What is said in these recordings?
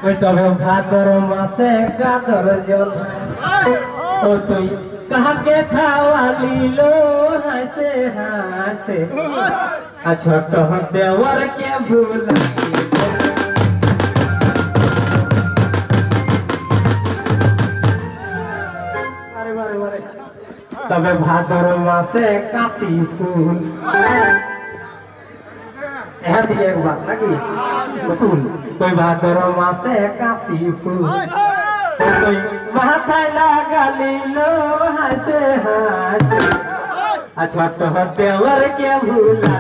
ওই তবে ভাদর মাসে কাদর জন ও তুই কাহাকে খাওয়ালি লো হাসে হাসে ছোট দেওয়ার কে ভুল তবে ভাদর মাসে কাশি ফুল দিকে এক বাত নাকি ফুল তুই ভাদর মাসে কাশি ফুল তুই মাথায় লাগালি লো হাসে হাসে ছোট দেওয়ার কে ভুলা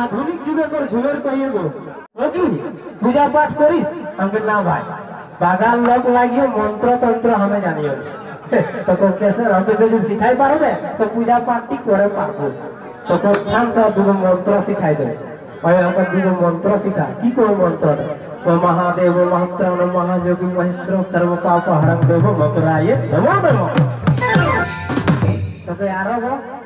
আধুনিক যুগে করে ঝুমের কইয়ে গো কি পূজা পাঠ করিস আমাকে না ভাই বাগান লোক লাগিয়ে মন্ত্র তন্ত্র আমি জানিও তো কেসে আমি যদি শিখাই পারবে তো পূজা পাঠটি করে পারবো তো প্রধান তো দুটো মন্ত্র শিখাই দেবে ওই আমাকে দুটো মন্ত্র শিখা কি করে মন্ত্র ও মহাদেব মহাত্রাণ মহাযোগী মহেশ্বর সর্ব পাপ হরং দেব মথুরায়ে নমো নমঃ তবে আরো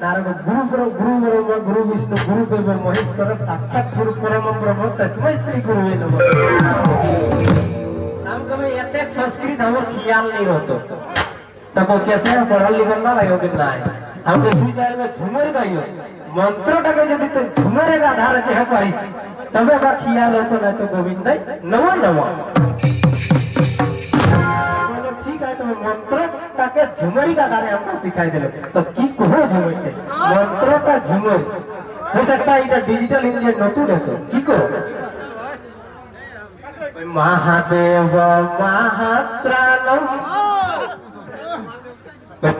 তার গুরু ব্রহ্ম গুরু বিষ্ণু গুরু দেব মহেশ্বর সাক্ষাৎ গুরু পরম ব্রহ্ম তস্मै श्री गुरुवे नमः नाम कभी एते संस्कृत हमर ख्याल नहीं होतो तब कैसे पढ़ल लिखल ना रहो कि ना हम तो सुई जाए में झुमर गाइयो मंत्रटा के यदि तो झुमर का आधार जे है पाइस तबे बा ख्याल होतो ना तो गोविंद नमो नमः ठीक है तो मंत्र ताके झुमरी का गाने हमको सिखाई दे तो की कहो झुमर के मंत्र का झुमर हो सकता है इधर डिजिटल इंडिया नतुन है तो की करो महादेव महात्राणम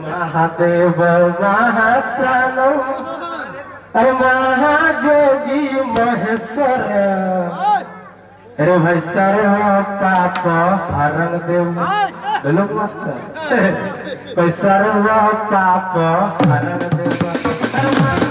महादेव महात्राणम अरे महाजोगी महेश्वर अरे भाई सर्व पाप हरण देव लोग मास्टर कोई सर्व पाप हरण देव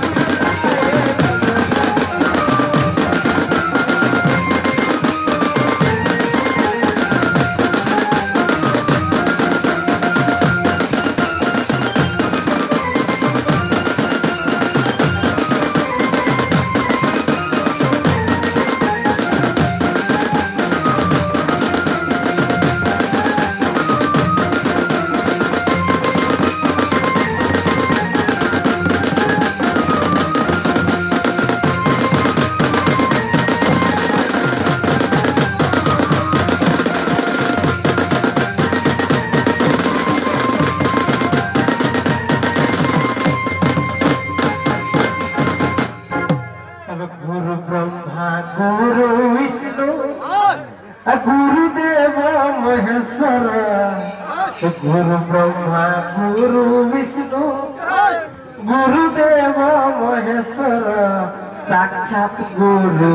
गुरु विष्णु गुरुदेव महेश्वर गुरु ब्रह्मा गुरु विष्णु गुरुदेव महेश्वर साक्षात गुरु